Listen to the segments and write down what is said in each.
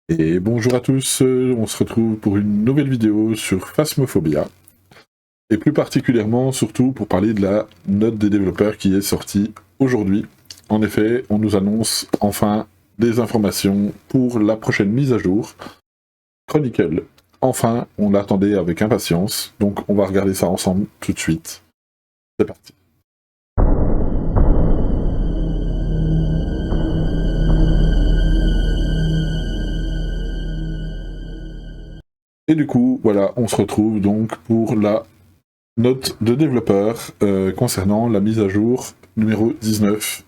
Et bonjour à tous, on se retrouve pour une nouvelle vidéo sur Phasmophobia, et plus particulièrement surtout pour parler de la note des développeurs qui est sortie aujourd'hui. En effet, on nous annonce enfin des informations pour la prochaine mise à jour, Chronicle. Enfin, on l'attendait avec impatience, donc on va regarder ça ensemble tout de suite. C'est parti. Et du coup, voilà, on se retrouve donc pour la note de développeur concernant la mise à jour numéro 19,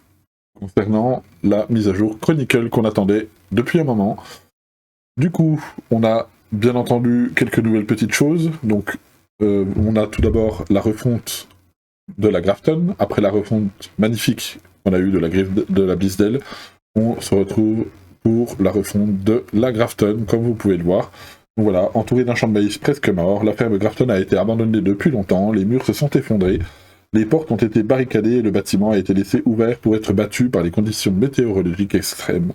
concernant la mise à jour Chronicle qu'on attendait depuis un moment. Du coup, on a bien entendu quelques nouvelles petites choses. Donc, on a tout d'abord la refonte de la Grafton. Après la refonte magnifique qu'on a eue de la Blisdel, on se retrouve pour la refonte de la Grafton, comme vous pouvez le voir. Donc voilà, entouré d'un champ de maïs presque mort, la ferme Grafton a été abandonnée depuis longtemps, les murs se sont effondrés, les portes ont été barricadées et le bâtiment a été laissé ouvert pour être battu par les conditions météorologiques extrêmes.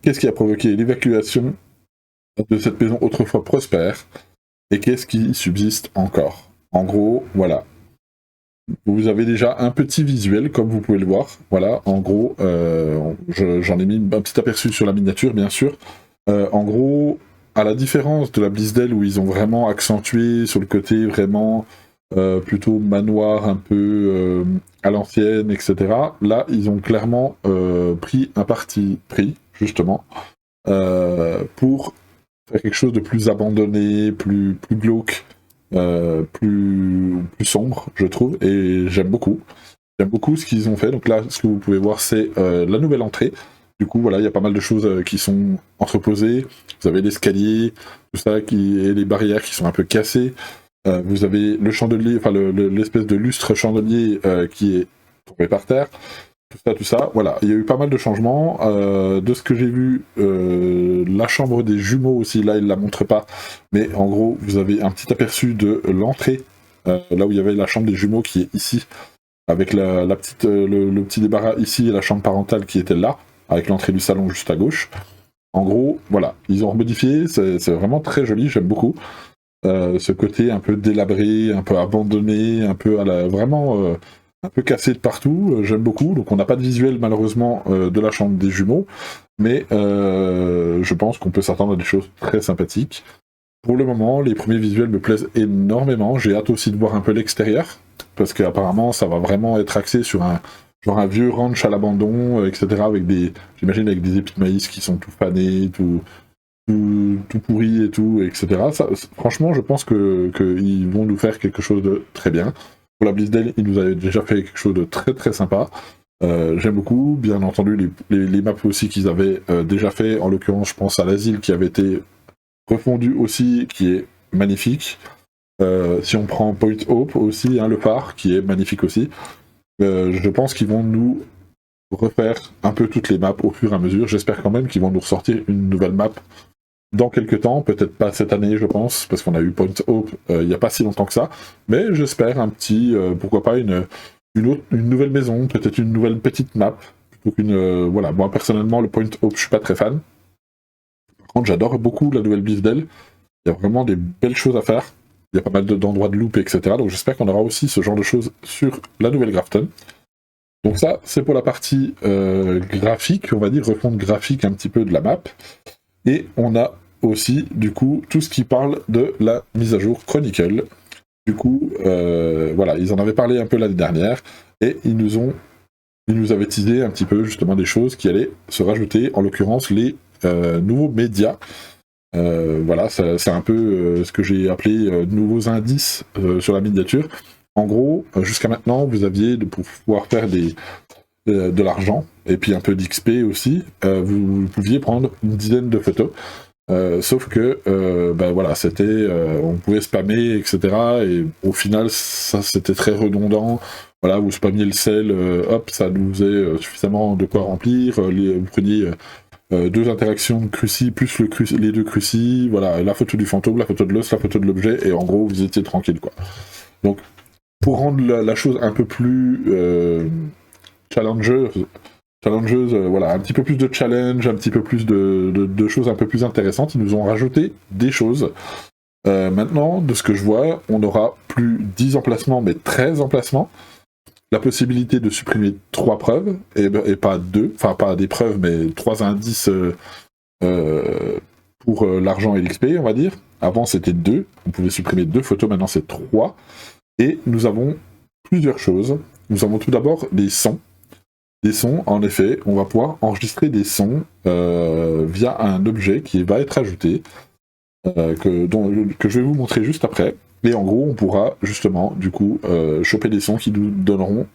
Qu'est-ce qui a provoqué l'évacuation de cette maison autrefois prospère, et qu'est-ce qui subsiste encore? En gros, voilà. Vous avez déjà un petit visuel, comme vous pouvez le voir. Voilà, en gros, j'en ai mis un petit aperçu sur la miniature, bien sûr. En gros, à la différence de la Blisdel, où ils ont vraiment accentué sur le côté vraiment plutôt manoir, un peu à l'ancienne, etc. Là, ils ont clairement pris un parti pris, justement, pour faire quelque chose de plus abandonné, plus glauque, plus sombre, je trouve, et j'aime beaucoup. J'aime beaucoup ce qu'ils ont fait. Donc là, ce que vous pouvez voir, c'est la nouvelle entrée. Du coup, voilà, il y a pas mal de choses qui sont entreposées. Vous avez l'escalier, tout ça, et les barrières qui sont un peu cassées. Vous avez le chandelier, enfin l'espèce de lustre chandelier qui est tombé par terre. Tout ça, voilà. Il y a eu pas mal de changements. De ce que j'ai vu, la chambre des jumeaux aussi, là, ils la montrent pas. Mais en gros, vous avez un petit aperçu de l'entrée, là où il y avait la chambre des jumeaux qui est ici, avec le petit débarras ici et la chambre parentale qui était là, avec l'entrée du salon juste à gauche. En gros, voilà, ils ont remodifié, c'est vraiment très joli, j'aime beaucoup. Ce côté un peu délabré, un peu abandonné, un peu vraiment un peu cassé de partout, j'aime beaucoup. Donc on n'a pas de visuel malheureusement de la chambre des jumeaux, mais je pense qu'on peut s'attendre à des choses très sympathiques. Pour le moment, les premiers visuels me plaisent énormément. J'ai hâte aussi de voir un peu l'extérieur, parce qu'apparemment ça va vraiment être axé sur un vieux ranch à l'abandon, etc. J'imagine avec des épis de maïs qui sont tout fanés, tout pourri et tout, etc. Ça, franchement, je pense qu'ils vont nous faire quelque chose de très bien. Pour la Blisdel, ils nous avaient déjà fait quelque chose de très très sympa. J'aime beaucoup, bien entendu, les maps aussi qu'ils avaient déjà fait. En l'occurrence, je pense à l'asile qui avait été refondu aussi, qui est magnifique. Si on prend Point Hope aussi, hein, le phare, qui est magnifique aussi. Je pense qu'ils vont nous refaire un peu toutes les maps au fur et à mesure. J'espère quand même qu'ils vont nous ressortir une nouvelle map dans quelques temps, peut-être pas cette année, je pense, parce qu'on a eu Point Hope il n'y a pas si longtemps que ça, mais j'espère un petit, pourquoi pas une nouvelle maison, peut-être une nouvelle petite map, plutôt qu'une, voilà, moi personnellement, le Point Hope, je suis pas très fan. Par contre, j'adore beaucoup la nouvelle Blisdel, il y a vraiment des belles choses à faire, il y a pas mal d'endroits de loop, etc., donc j'espère qu'on aura aussi ce genre de choses sur la nouvelle Grafton. Donc ça, c'est pour la partie graphique, on va dire, refonte graphique un petit peu de la map. Et on a aussi, du coup, tout ce qui parle de la mise à jour Chronicle. Du coup, voilà, ils en avaient parlé un peu l'année dernière, et ils nous avaient teasé un petit peu, justement, des choses qui allaient se rajouter, en l'occurrence, les nouveaux médias. Voilà, c'est un peu ce que j'ai appelé nouveaux indices sur la miniature. En gros, jusqu'à maintenant, vous aviez, pour pouvoir faire de l'argent, et puis un peu d'XP aussi, vous pouviez prendre une dizaine de photos. Sauf que, ben voilà, on pouvait spammer, etc. Et au final, ça c'était très redondant. Voilà, vous spammiez le sel, hop, ça nous faisait suffisamment de quoi remplir. Vous preniez 2 interactions de cruci, plus les 2 crucis, voilà, la photo du fantôme, la photo de l'os, la photo de l'objet, et en gros, vous étiez tranquille, quoi. Donc, pour rendre la chose un peu plus challengeuse, challengeuse, voilà, un petit peu plus de challenge, un petit peu plus de choses un peu plus intéressantes. Ils nous ont rajouté des choses. Maintenant, de ce que je vois, on n'aura plus 10 emplacements, mais 13 emplacements. La possibilité de supprimer 3 preuves, et pas 2, enfin pas des preuves, mais 3 indices pour l'argent et l'XP, on va dire. Avant, c'était 2, on pouvait supprimer 2 photos, maintenant c'est 3. Et nous avons plusieurs choses. Nous avons tout d'abord des sons. Des sons, en effet, on va pouvoir enregistrer des sons via un objet qui va être ajouté, que je vais vous montrer juste après. Et en gros, on pourra justement, du coup, choper des sons qui nous donneront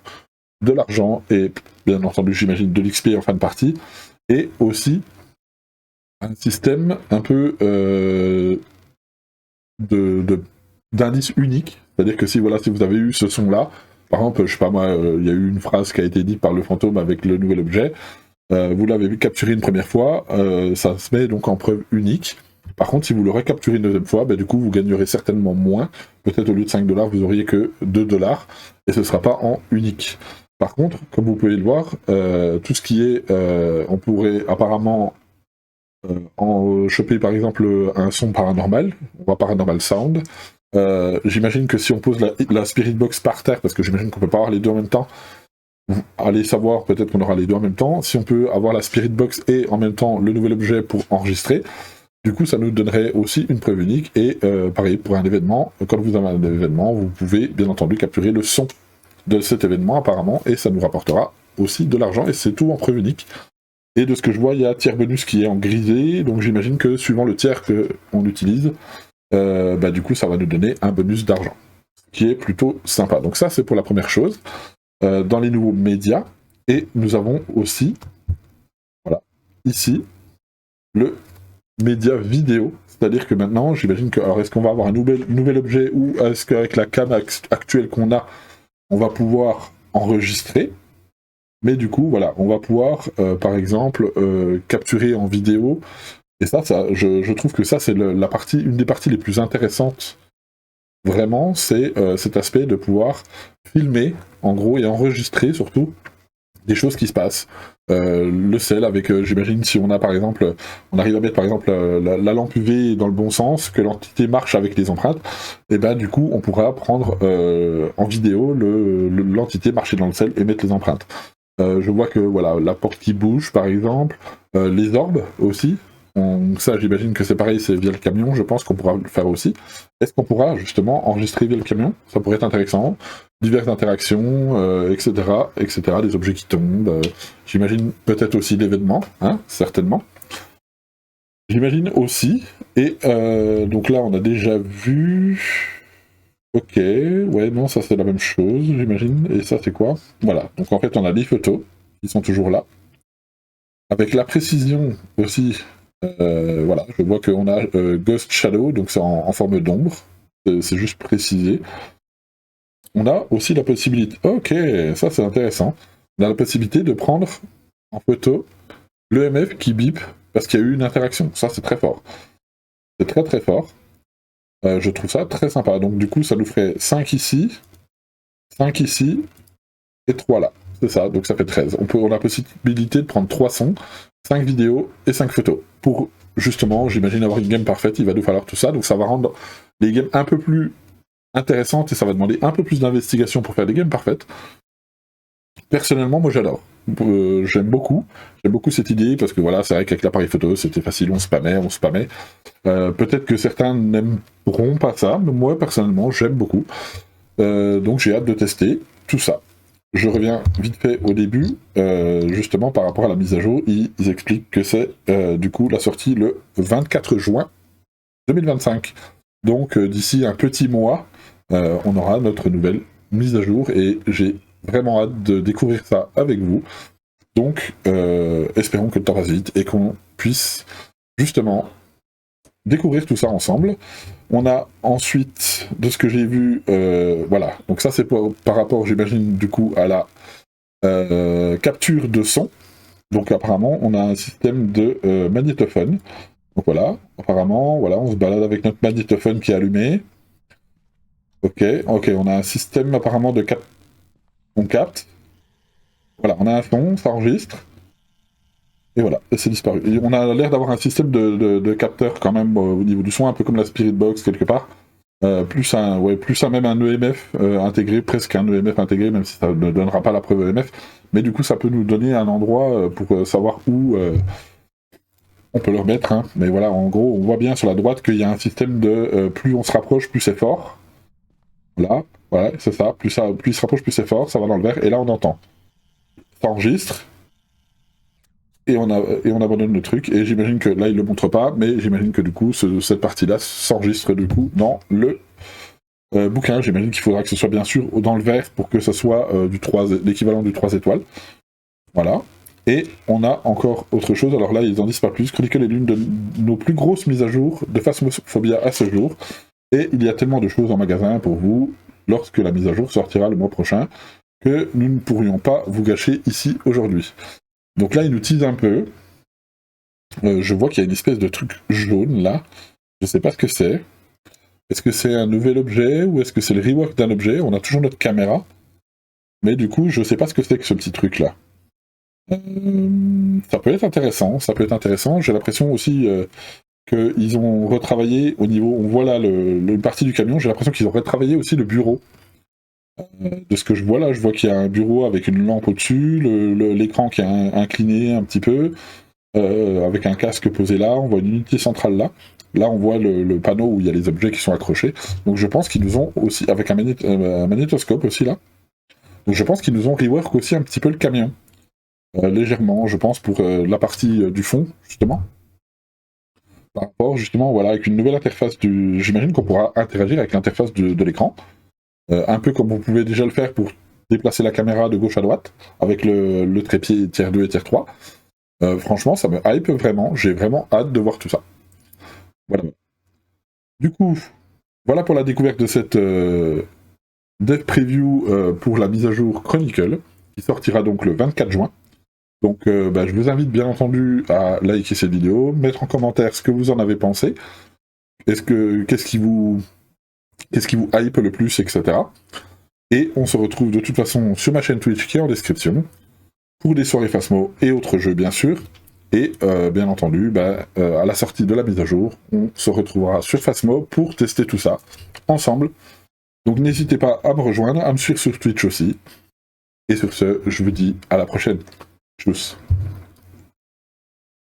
de l'argent et, bien entendu, j'imagine, de l'XP en fin de partie. Et aussi un système un peu d'indices uniques. C'est-à-dire que si vous avez eu ce son-là, par exemple, je sais pas moi, il y a eu une phrase qui a été dite par le fantôme avec le nouvel objet, vous l'avez vu capturer une première fois, ça se met donc en preuve unique. Par contre, si vous le recapturez une deuxième fois, du coup, vous gagnerez certainement moins. Peut-être au lieu de 5$, vous auriez que 2$, et ce ne sera pas en unique. Par contre, comme vous pouvez le voir, tout ce qui est... on pourrait apparemment en choper par exemple un son paranormal, on voit paranormal sound. J'imagine que si on pose la spirit box par terre, parce que j'imagine qu'on peut pas avoir les deux en même temps, allez savoir, peut-être qu'on aura les deux en même temps. Si on peut avoir la spirit box et en même temps le nouvel objet pour enregistrer, du coup ça nous donnerait aussi une preuve unique. Et pareil, pour un événement, quand vous avez un événement, vous pouvez bien entendu capturer le son de cet événement apparemment, et ça nous rapportera aussi de l'argent, et c'est tout en preuve unique. Et de ce que je vois, il y a tiers bonus qui est en grisé, donc j'imagine que suivant le tiers qu'on utilise, du coup ça va nous donner un bonus d'argent, qui est plutôt sympa. Donc ça c'est pour la première chose. Dans les nouveaux médias, et nous avons aussi, voilà, ici, le média vidéo, c'est-à-dire que maintenant, j'imagine que, alors est-ce qu'on va avoir un nouvel objet, ou est-ce qu'avec la cam actuelle qu'on a, on va pouvoir enregistrer. Mais du coup, voilà, on va pouvoir, par exemple, capturer en vidéo. Et ça je trouve que ça, c'est une des parties les plus intéressantes. Vraiment, c'est cet aspect de pouvoir filmer, en gros, et enregistrer, surtout, des choses qui se passent. Le sel avec, j'imagine, si on a, par exemple, on arrive à mettre, par exemple, la lampe UV dans le bon sens, que l'entité marche avec les empreintes, et du coup, on pourra prendre en vidéo l'entité marcher dans le sel et mettre les empreintes. Je vois que voilà, la porte qui bouge par exemple, les orbes aussi, ça j'imagine que c'est pareil, c'est via le camion, je pense qu'on pourra le faire aussi. Est-ce qu'on pourra justement enregistrer via le camion? Ça pourrait être intéressant, diverses interactions, etc., des objets qui tombent, j'imagine peut-être aussi l'événement, hein, certainement. J'imagine aussi, et donc là on a déjà vu... Ok, ouais, non, ça c'est la même chose, j'imagine. Et ça c'est quoi? Voilà, donc en fait on a des photos qui sont toujours là. Avec la précision aussi, voilà, je vois qu'on a Ghost Shadow, donc c'est en forme d'ombre. C'est juste précisé. On a aussi la possibilité... Ok, ça c'est intéressant. On a la possibilité de prendre en photo l'EMF qui bip parce qu'il y a eu une interaction. Ça c'est très fort. C'est très très fort. Je trouve ça très sympa. Donc du coup ça nous ferait 5 ici, 5 ici, et 3 là. C'est ça, donc ça fait 13. On a la possibilité de prendre 3 sons, 5 vidéos et 5 photos. Pour justement, j'imagine, avoir une game parfaite, il va nous falloir tout ça. Donc ça va rendre les games un peu plus intéressantes et ça va demander un peu plus d'investigation pour faire des games parfaites. Personnellement, moi j'adore. J'aime beaucoup cette idée parce que voilà, c'est vrai qu'avec l'appareil photo, c'était facile, on spammait. Peut-être que certains n'aimeront pas ça, mais moi personnellement, j'aime beaucoup. Donc j'ai hâte de tester tout ça. Je reviens vite fait au début, justement par rapport à la mise à jour, ils expliquent que c'est du coup la sortie le 24 juin 2025. Donc d'ici un petit mois, on aura notre nouvelle mise à jour et j'ai vraiment hâte de découvrir ça avec vous. Donc espérons que le temps passe vite et qu'on puisse justement découvrir tout ça ensemble. On a ensuite, de ce que j'ai vu, voilà, donc ça c'est par rapport, j'imagine, du coup, à la capture de son. Donc apparemment, on a un système de magnétophone. Donc voilà, apparemment, voilà, on se balade avec notre magnétophone qui est allumé. Ok, on a un système apparemment de on capte. Voilà, on a un son, ça enregistre. Et voilà, et c'est disparu. Et on a l'air d'avoir un système de capteurs quand même au niveau du son, un peu comme la Spirit Box quelque part. Plus un même un EMF intégré, presque un EMF intégré, même si ça ne donnera pas la preuve EMF. Mais du coup, ça peut nous donner un endroit pour savoir où on peut le remettre. Hein. Mais voilà, en gros, on voit bien sur la droite qu'il y a un système de plus on se rapproche, plus c'est fort. Là, voilà, c'est ça. Plus il se rapproche, plus c'est fort, ça va dans le vert. Et là, on entend. Ça enregistre. Et on abandonne le truc, et j'imagine que là il le montre pas, mais j'imagine que du coup cette partie-là s'enregistre du coup dans le bouquin. J'imagine qu'il faudra que ce soit bien sûr dans le vert pour que ce soit l'équivalent du 3 étoiles. Voilà. Et on a encore autre chose, alors là ils en disent pas plus. Chronicle est l'une de nos plus grosses mises à jour de Phasmophobia à ce jour, et il y a tellement de choses en magasin pour vous lorsque la mise à jour sortira le mois prochain que nous ne pourrions pas vous gâcher ici aujourd'hui. Donc là, il nous tease un peu. Je vois qu'il y a une espèce de truc jaune là. Je sais pas ce que c'est. Est-ce que c'est un nouvel objet ou est-ce que c'est le rework d'un objet? On a toujours notre caméra. Mais du coup, je sais pas ce que c'est que ce petit truc là. Ça peut être intéressant. J'ai l'impression aussi qu'ils ont retravaillé au niveau. On voit là une partie du camion. J'ai l'impression qu'ils ont retravaillé aussi le bureau. De ce que je vois là, je vois qu'il y a un bureau avec une lampe au-dessus, l'écran qui est incliné un petit peu. Avec un casque posé là, on voit une unité centrale là. Là, on voit le panneau où il y a les objets qui sont accrochés. Donc je pense qu'ils nous ont aussi, avec un magnétoscope aussi là. Donc je pense qu'ils nous ont rework aussi un petit peu le camion. Légèrement, je pense, pour la partie du fond, justement. Par rapport, justement, voilà, avec une nouvelle interface j'imagine qu'on pourra interagir avec l'interface de l'écran. Un peu comme vous pouvez déjà le faire pour déplacer la caméra de gauche à droite, avec le trépied tiers 2 et tiers 3. Franchement, ça me hype vraiment. J'ai vraiment hâte de voir tout ça. Voilà. Du coup, voilà pour la découverte de cette dev preview pour la mise à jour Chronicle, qui sortira donc le 24 juin. Donc je vous invite bien entendu à liker cette vidéo, mettre en commentaire ce que vous en avez pensé, qu'est-ce qui vous hype le plus, etc. Et on se retrouve de toute façon sur ma chaîne Twitch qui est en description, pour des soirées Phasmo et autres jeux bien sûr. Et bien entendu, à la sortie de la mise à jour, on se retrouvera sur Phasmo pour tester tout ça ensemble. Donc n'hésitez pas à me rejoindre, à me suivre sur Twitch aussi. Et sur ce, je vous dis à la prochaine. Tchuss.